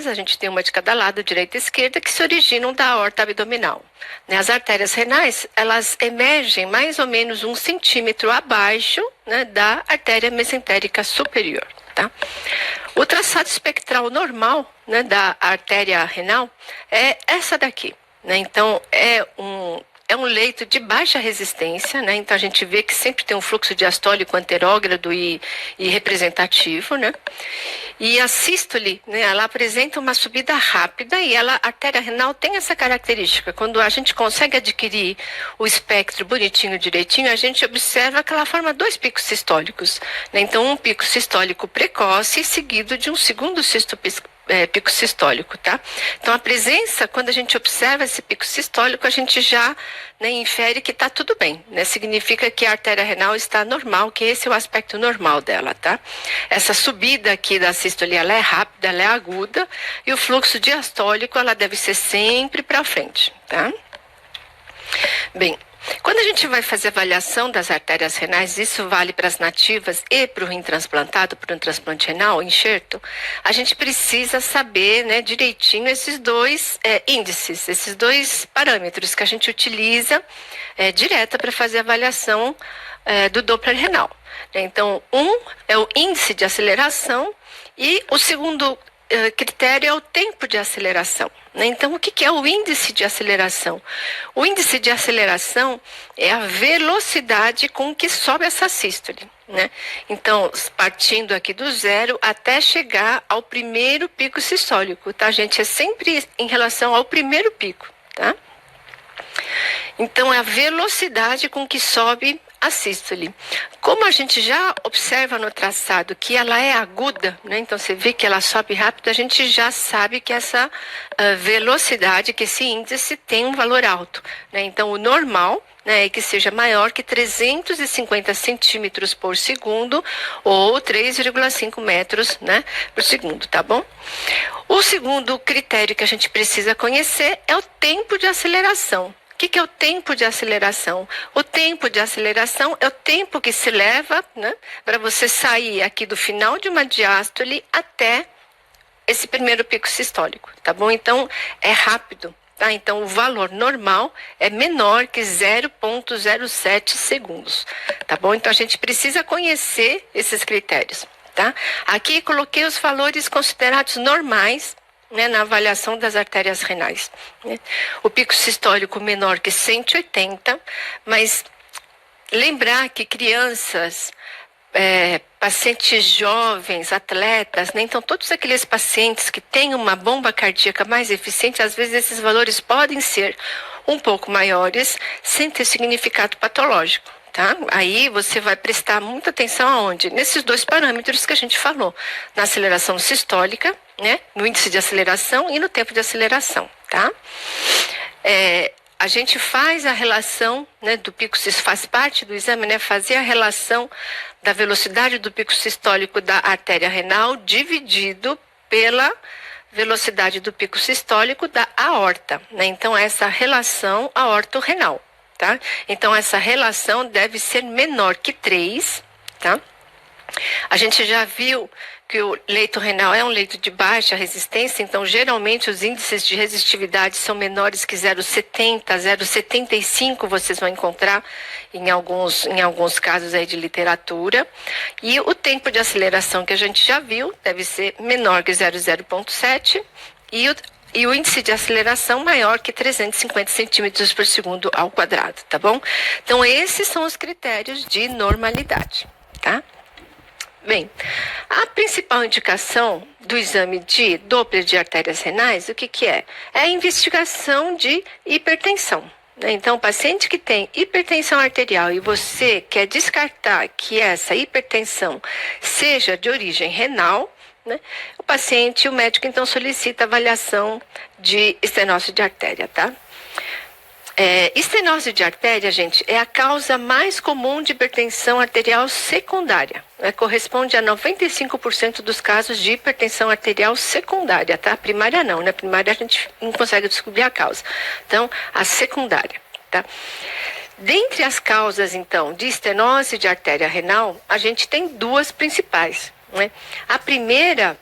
a gente tem uma de cada lado, direita e esquerda, que se originam da aorta abdominal. As artérias renais, elas emergem mais ou menos 1 centímetro abaixo, né, da artéria mesentérica superior. Tá? O traçado espectral normal, né, da artéria renal é essa daqui. Né? Então, é um leito de baixa resistência, né? Então a gente vê que sempre tem um fluxo diastólico anterógrado e representativo, né? E a sístole, né, ela apresenta uma subida rápida e a artéria renal tem essa característica. Quando a gente consegue adquirir o espectro bonitinho, direitinho, a gente observa que ela forma 2 picos sistólicos, né? Então um pico sistólico precoce seguido de um segundo pico sistólico, tá? Então a presença, quando a gente observa esse pico sistólico, a gente já, né, infere que está tudo bem, né? Significa que a artéria renal está normal, que esse é o aspecto normal dela, tá? Essa subida aqui da sístole, ela é rápida, ela é aguda, e o fluxo diastólico, ela deve ser sempre para frente, tá? Bem, quando a gente vai fazer avaliação das artérias renais, isso vale para as nativas e para o rim transplantado, para um transplante renal, enxerto, a gente precisa saber, né, direitinho esses 2 índices, esses 2 parâmetros que a gente utiliza direta para fazer a avaliação do Doppler renal. Então, é o índice de aceleração e o segundo critério é o tempo de aceleração. Né? Então, o que é o índice de aceleração? O índice de aceleração é a velocidade com que sobe essa sístole. Né? Então, partindo aqui do 0 até chegar ao primeiro pico sistólico, tá, gente? É sempre em relação ao primeiro pico, tá? Então, é a velocidade com que sobe a sístole. Como a gente já observa no traçado que ela é aguda, né? Então você vê que ela sobe rápido, a gente já sabe que essa velocidade, que esse índice tem um valor alto. Né? Então o normal, né, é que seja maior que 350 centímetros por segundo ou 3,5 metros, né, por segundo, tá bom? O segundo critério que a gente precisa conhecer é o tempo de aceleração. O que é o tempo de aceleração? O tempo de aceleração é o tempo que se leva, né, para você sair aqui do final de uma diástole até esse primeiro pico sistólico, tá bom? Então, é rápido, tá? Então, o valor normal é menor que 0,07 segundos, tá bom? Então, a gente precisa conhecer esses critérios, tá? Aqui coloquei os valores considerados normais, né, na avaliação das artérias renais. Né? O pico sistólico menor que 180, mas lembrar que crianças, pacientes jovens, atletas, né? Então todos aqueles pacientes que têm uma bomba cardíaca mais eficiente, às vezes esses valores podem ser um pouco maiores, sem ter significado patológico. Tá? Aí você vai prestar muita atenção aonde? Nesses 2 parâmetros que a gente falou, na aceleração sistólica, né? No índice de aceleração e no tempo de aceleração, tá? A gente faz a relação, né, do pico sistólico, faz parte do exame, né, fazer a relação da velocidade do pico sistólico da artéria renal dividido pela velocidade do pico sistólico da aorta, né? Então essa relação aorto-renal. Tá? Então, essa relação deve ser menor que 3, tá? A gente já viu que o leito renal é um leito de baixa resistência, então, geralmente, os índices de resistividade são menores que 0,70, 0,75, vocês vão encontrar em alguns casos aí de literatura. E o tempo de aceleração que a gente já viu deve ser menor que 0,7 e o índice de aceleração maior que 350 centímetros por segundo ao quadrado, tá bom? Então, esses são os critérios de normalidade, tá? Bem, a principal indicação do exame de Doppler de artérias renais, o que é? É a investigação de hipertensão. Né? Então, o paciente que tem hipertensão arterial e você quer descartar que essa hipertensão seja de origem renal, né? O médico então solicita avaliação de estenose de artéria, tá? Estenose de artéria, gente, é a causa mais comum de hipertensão arterial secundária. Né? Corresponde a 95% dos casos de hipertensão arterial secundária, tá? Primária não, né? Primária a gente não consegue descobrir a causa. Então, a secundária, tá? Dentre as causas, então, de estenose de artéria renal, a gente tem 2 principais. né? A primeira,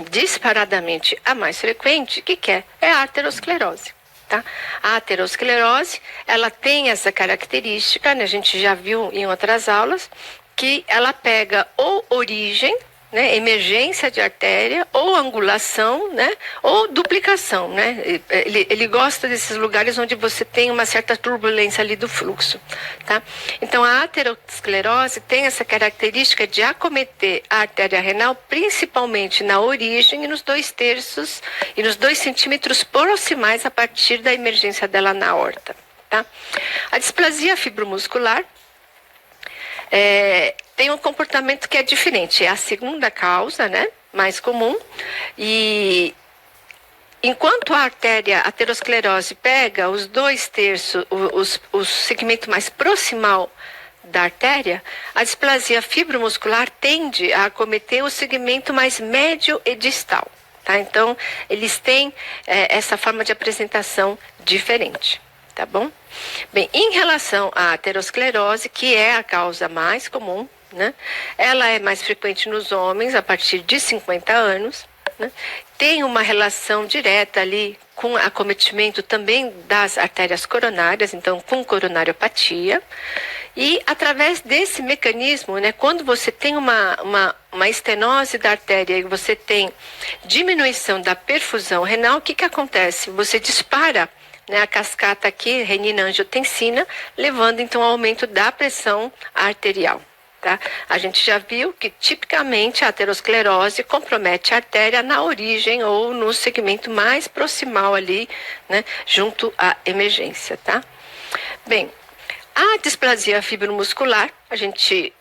disparadamente a mais frequente, o que é? É a aterosclerose. Tá? A aterosclerose, ela tem essa característica, né? A gente já viu em outras aulas, que ela pega ou origem, né, emergência de artéria, ou angulação, né, ou duplicação, né? Ele gosta desses lugares onde você tem uma certa turbulência ali do fluxo, tá? Então a aterosclerose tem essa característica de acometer a artéria renal, principalmente na origem e nos 2/3 e nos 2 centímetros proximais a partir da emergência dela na aorta, tá? A displasia fibromuscular tem um comportamento que é diferente. É a segunda causa, né, mais comum. E enquanto a aterosclerose pega os 2/3, o segmento mais proximal da artéria, a displasia fibromuscular tende a acometer o segmento mais médio e distal. Tá? Então, eles têm essa forma de apresentação diferente. Tá bom? Bem, em relação à aterosclerose, que é a causa mais comum, né? Ela é mais frequente nos homens a partir de 50 anos, né? Tem uma relação direta ali com acometimento também das artérias coronárias, então com coronariopatia. E através desse mecanismo, né, quando você tem uma estenose da artéria e você tem diminuição da perfusão renal, o que acontece? Você dispara, né, a cascata aqui, renina-angiotensina, levando então ao aumento da pressão arterial. Tá? A gente já viu que tipicamente a aterosclerose compromete a artéria na origem ou no segmento mais proximal ali, né, junto à emergência, tá? Bem, a displasia fibromuscular, a gente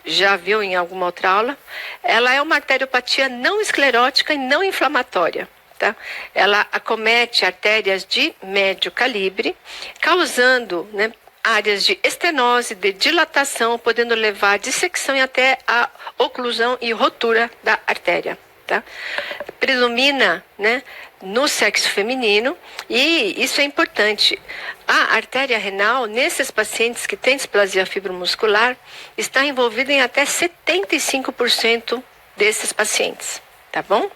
já viu em alguma outra aula, ela é uma arteriopatia não esclerótica e não inflamatória. Tá? Ela acomete artérias de médio calibre, causando, né, áreas de estenose, de dilatação, podendo levar à dissecção e até a oclusão e rotura da artéria. Tá? Predomina, né, no sexo feminino, e isso é importante. A artéria renal, nesses pacientes que têm displasia fibromuscular, está envolvida em até 75% desses pacientes. Tá bom?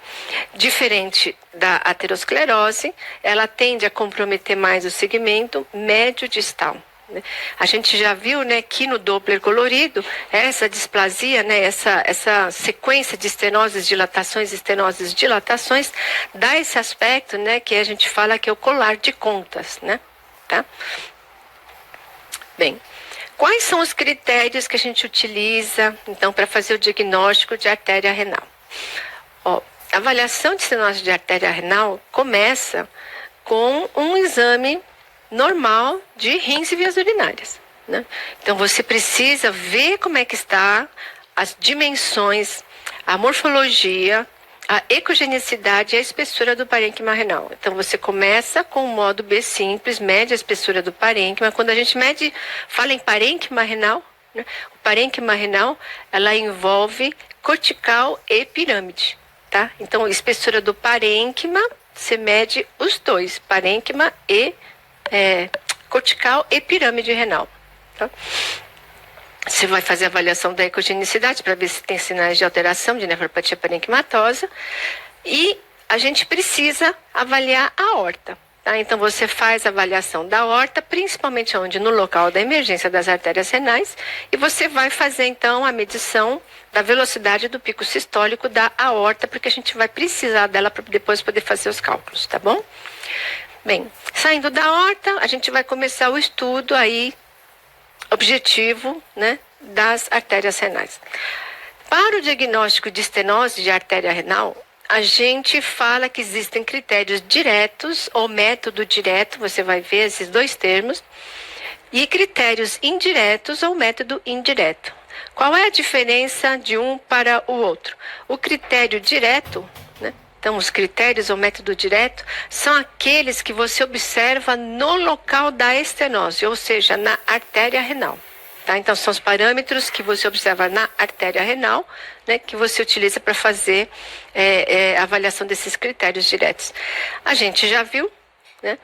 Diferente da aterosclerose, ela tende a comprometer mais o segmento médio-distal. Né? A gente já viu, né, que no Doppler colorido, essa displasia, né, essa sequência de estenoses, dilatações, dá esse aspecto, né, que a gente fala que é o colar de contas, né? Tá? Bem, quais são os critérios que a gente utiliza, então, para fazer o diagnóstico de artéria renal? Ó, a avaliação de estenose de artéria renal começa com um exame normal de rins e vias urinárias, né? Então você precisa ver como é que está as dimensões, a morfologia, a ecogenicidade e a espessura do parênquima renal. Então você começa com o modo B simples, mede a espessura do parênquima. Quando a gente fala em parênquima renal, né? O parênquima renal, ela envolve cortical e pirâmide. Tá? Então, espessura do parênquima, você mede os dois, parênquima e cortical e pirâmide renal. Tá? Você vai fazer a avaliação da ecogenicidade para ver se tem sinais de alteração de nefropatia parenquimatosa e a gente precisa avaliar a aorta. Tá? Então, você faz a avaliação da aorta, principalmente onde? No local da emergência das artérias renais, e você vai fazer, então, a medição da velocidade do pico sistólico da aorta, porque a gente vai precisar dela para depois poder fazer os cálculos, tá bom? Bem, saindo da aorta, a gente vai começar o estudo aí, objetivo, né, das artérias renais. Para o diagnóstico de estenose de artéria renal, a gente fala que existem critérios diretos ou método direto, você vai ver esses dois termos, e critérios indiretos ou método indireto. Qual é a diferença de um para o outro? O critério direto, né? Então, os critérios ou método direto são aqueles que você observa no local da estenose, ou seja, na artéria renal. Tá? Então, são os parâmetros que você observa na artéria renal, né, que você utiliza para fazer a avaliação desses critérios diretos. A gente já viu, né,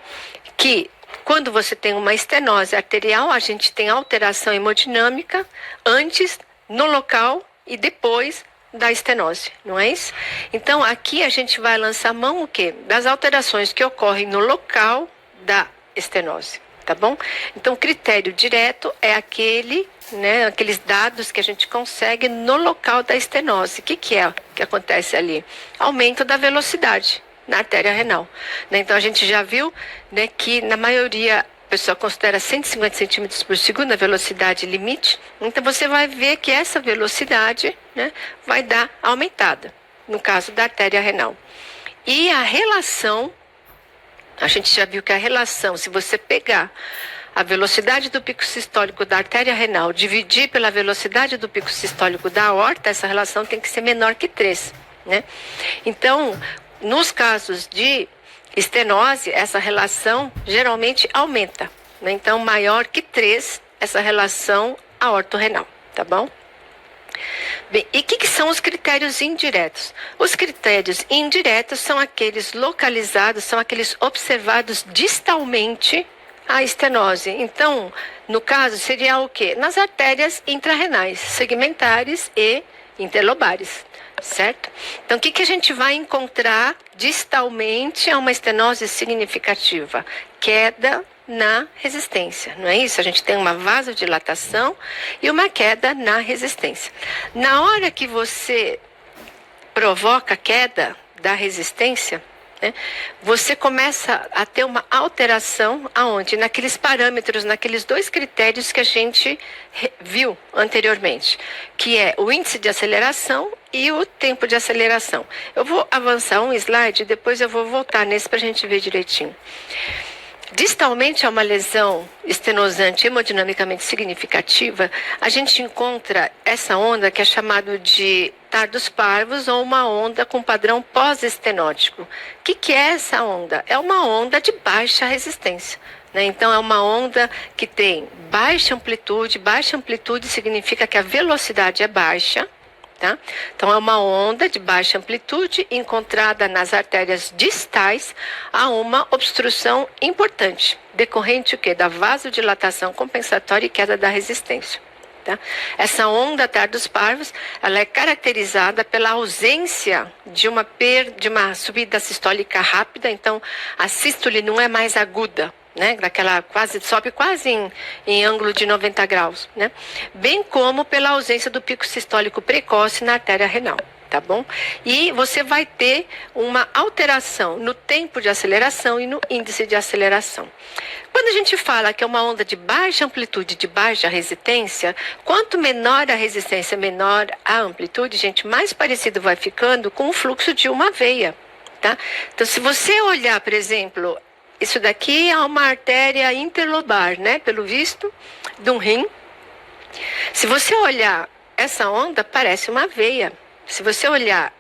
que quando você tem uma estenose arterial, a gente tem alteração hemodinâmica antes, no local e depois da estenose, não é isso? Então, aqui a gente vai lançar mão o quê? Das alterações que ocorrem no local da estenose, tá bom? Então, o critério direto é aquele, né, aqueles dados que a gente consegue no local da estenose. O que é que acontece ali? Aumento da velocidade na artéria renal, né? Então, a gente já viu, né, que na maioria a pessoa considera 150 centímetros por segundo a velocidade limite. Então, você vai ver que essa velocidade, né, vai dar aumentada, no caso da artéria renal. E a relação, a gente já viu que a relação, se você pegar a velocidade do pico sistólico da artéria renal, dividir pela velocidade do pico sistólico da aorta, essa relação tem que ser menor que 3, né? Então, nos casos de estenose, essa relação geralmente aumenta, né? Então, maior que 3, essa relação aortorrenal, tá bom? Bem, e o que são os critérios indiretos? Os critérios indiretos são aqueles localizados, são aqueles observados distalmente à estenose. Então, no caso, seria o quê? Nas artérias intrarrenais, segmentares e interlobares. Certo? Então, o que a gente vai encontrar distalmente a uma estenose significativa? Queda na resistência, não é isso? A gente tem uma vasodilatação e uma queda na resistência. Na hora que você provoca a queda da resistência, né, você começa a ter uma alteração aonde? Naqueles parâmetros, naqueles 2 critérios que a gente viu anteriormente, que é o índice de aceleração e o tempo de aceleração. Eu vou avançar um slide e depois eu vou voltar nesse para a gente ver direitinho. Distalmente a uma lesão estenosante hemodinamicamente significativa, a gente encontra essa onda que é chamada de tardos parvos ou uma onda com padrão pós-estenótico. O que é essa onda? É uma onda de baixa resistência, né? Então, é uma onda que tem baixa amplitude significa que a velocidade é baixa. Tá? Então, é uma onda de baixa amplitude encontrada nas artérias distais a uma obstrução importante, decorrente o quê? Da vasodilatação compensatória e queda da resistência. Tá? Essa onda tardos parvos, ela é caracterizada pela ausência de uma subida sistólica rápida, então a sístole não é mais aguda, né, daquela sobe quase em ângulo de 90 graus, né? Bem como pela ausência do pico sistólico precoce na artéria renal, tá bom? E você vai ter uma alteração no tempo de aceleração e no índice de aceleração. Quando a gente fala que é uma onda de baixa amplitude, de baixa resistência, quanto menor a resistência, menor a amplitude, gente, mais parecido vai ficando com o fluxo de uma veia, tá? Então, se você olhar, por exemplo, isso daqui é uma artéria interlobar, né? Pelo visto, de um rim. Se você olhar essa onda, parece uma veia. Se você olhar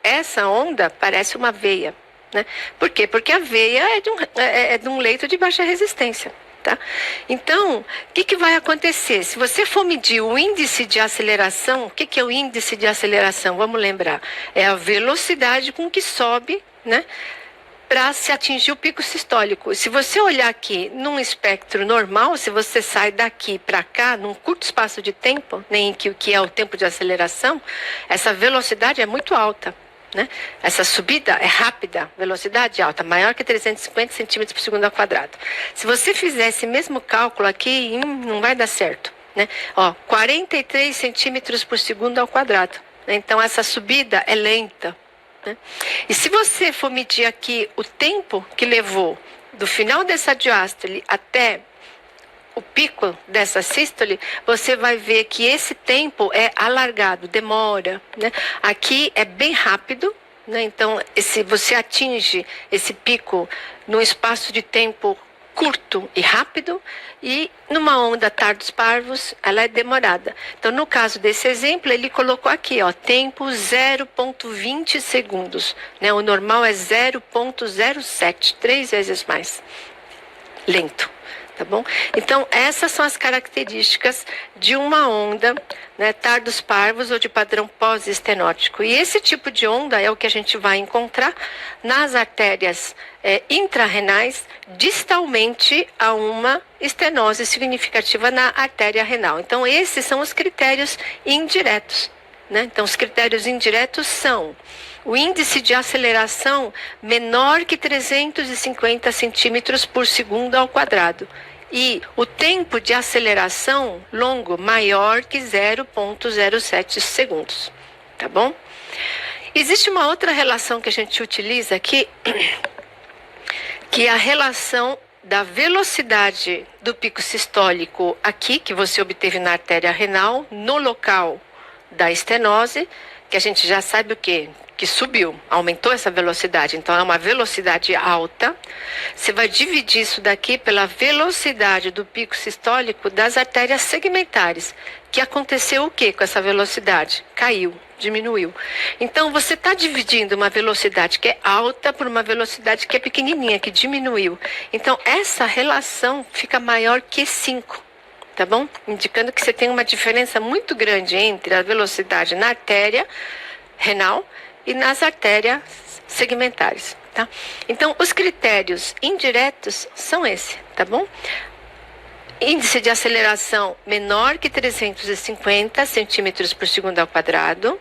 essa onda, parece uma veia, né? Por quê? Porque a veia é de um leito de baixa resistência, tá? Então, o que vai acontecer? Se você for medir o índice de aceleração, o que é o índice de aceleração? Vamos lembrar. É a velocidade com que sobe, né, para se atingir o pico sistólico. Se você olhar aqui num espectro normal, se você sai daqui para cá, num curto espaço de tempo, nem que é o tempo de aceleração, essa velocidade é muito alta, né? Essa subida é rápida, velocidade alta, maior que 350 centímetros por segundo ao quadrado. Se você fizer esse mesmo cálculo aqui, não vai dar certo, né? 43 centímetros por segundo ao quadrado. Então, essa subida é lenta. E se você for medir aqui o tempo que levou do final dessa diástole até o pico dessa sístole, você vai ver que esse tempo é alargado, demora, né? Aqui é bem rápido, né? Então, você atinge esse pico num espaço de tempo curto e rápido, e numa onda tardos parvos, ela é demorada. Então, no caso desse exemplo, ele colocou aqui, tempo 0,20 segundos, né? O normal é 0,07, 3 vezes mais lento, tá bom? Então, essas são as características de uma onda, né, tardos parvos ou de padrão pós-estenótico. E esse tipo de onda é o que a gente vai encontrar nas artérias intrarrenais, distalmente a uma estenose significativa na artéria renal. Então, esses são os critérios indiretos, né? Então, os critérios indiretos são o índice de aceleração menor que 350 centímetros por segundo ao quadrado e o tempo de aceleração longo maior que 0,07 segundos, tá bom? Existe uma outra relação que a gente utiliza aqui, que é a relação da velocidade do pico sistólico aqui, que você obteve na artéria renal, no local da estenose, que a gente já sabe o quê? Que subiu, aumentou essa velocidade, então é uma velocidade alta. Você vai dividir isso daqui pela velocidade do pico sistólico das artérias segmentares, que aconteceu o quê com essa velocidade? Caiu, diminuiu. Então você está dividindo uma velocidade que é alta por uma velocidade que é pequenininha, que diminuiu. Então essa relação fica maior que 5. Tá bom? Indicando que você tem uma diferença muito grande entre a velocidade na artéria renal e nas artérias segmentares, tá? Então, os critérios indiretos são esses, tá bom? Índice de aceleração menor que 350 centímetros por segundo ao quadrado,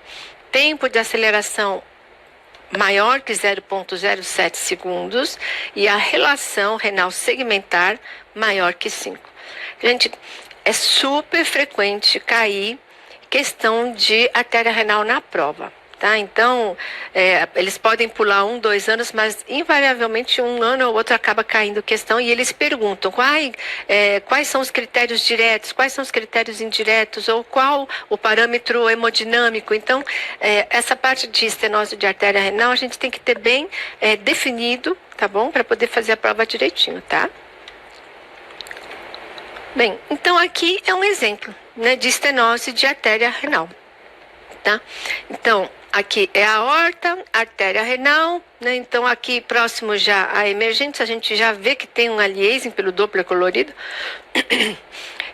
tempo de aceleração maior que 0,07 segundos e a relação renal segmentar maior que 5. Gente, é super frequente cair questão de artéria renal na prova, tá? Então, eles podem pular 1, 2 anos, mas invariavelmente um ano ou outro acaba caindo questão e eles perguntam quais são os critérios diretos, quais são os critérios indiretos ou qual o parâmetro hemodinâmico. Então, essa parte de estenose de artéria renal a gente tem que ter bem definido, tá bom? Para poder fazer a prova direitinho, tá? Bem, então aqui é um exemplo, né, de estenose de artéria renal, tá? Então, aqui é a aorta, artéria renal, né? Então aqui próximo já a emergente, a gente já vê que tem um aliasing pelo Doppler colorido.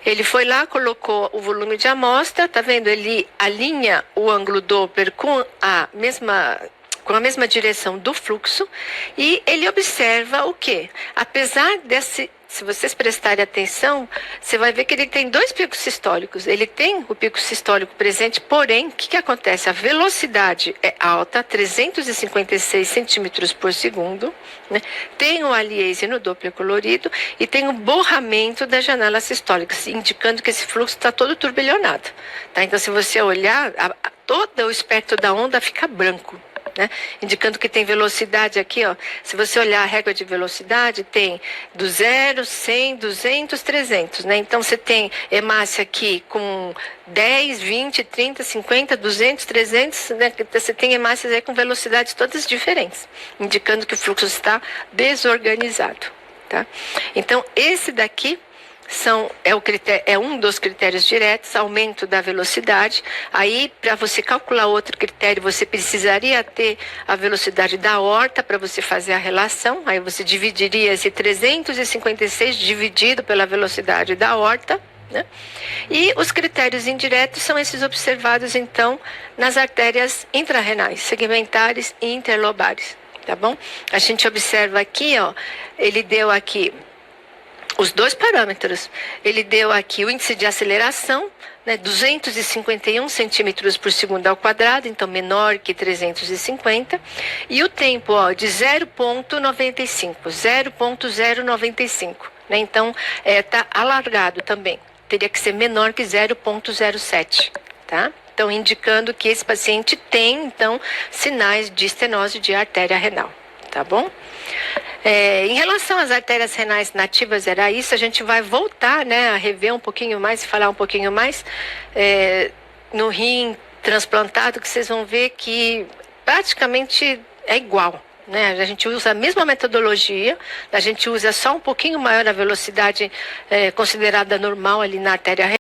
Ele foi lá, colocou o volume de amostra, tá vendo? Ele alinha o ângulo Doppler com a mesma direção do fluxo e ele observa o quê? Apesar se vocês prestarem atenção, você vai ver que ele tem 2 picos sistólicos. Ele tem o pico sistólico presente, porém, o que acontece? A velocidade é alta, 356 centímetros por segundo, né? Tem o aliasing no Doppler colorido e tem o borramento da janela sistólica, indicando que esse fluxo está todo turbilhonado, tá? Então, se você olhar, todo o espectro da onda fica branco, né? Indicando que tem velocidade aqui, ó. Se você olhar a régua de velocidade, tem do 0, 100, 200, 300, né? Então você tem hemácia aqui com 10, 20, 30, 50, 200, 300, né? Você tem hemácias aí com velocidades todas diferentes, indicando que o fluxo está desorganizado, tá? Então esse daqui é um dos critérios diretos, aumento da velocidade. Aí, para você calcular outro critério, você precisaria ter a velocidade da aorta para você fazer a relação. Aí você dividiria esse 356 dividido pela velocidade da aorta, né? E os critérios indiretos são esses observados, então, nas artérias intrarrenais, segmentares e interlobares, tá bom? A gente observa aqui, ó, ele deu aqui os 2 parâmetros. Ele deu aqui o índice de aceleração, né, 251 centímetros por segundo ao quadrado, então menor que 350, e o tempo, ó, de 0,095, né, então está alargado também, teria que ser menor que 0,07, tá? Então indicando que esse paciente tem, então, sinais de estenose de artéria renal, tá bom? Em relação às artérias renais nativas, era isso, a gente vai voltar, né, a rever um pouquinho mais, falar um pouquinho mais no rim transplantado, que vocês vão ver que praticamente é igual, né? A gente usa a mesma metodologia, a gente usa só um pouquinho maior a velocidade considerada normal ali na artéria renal.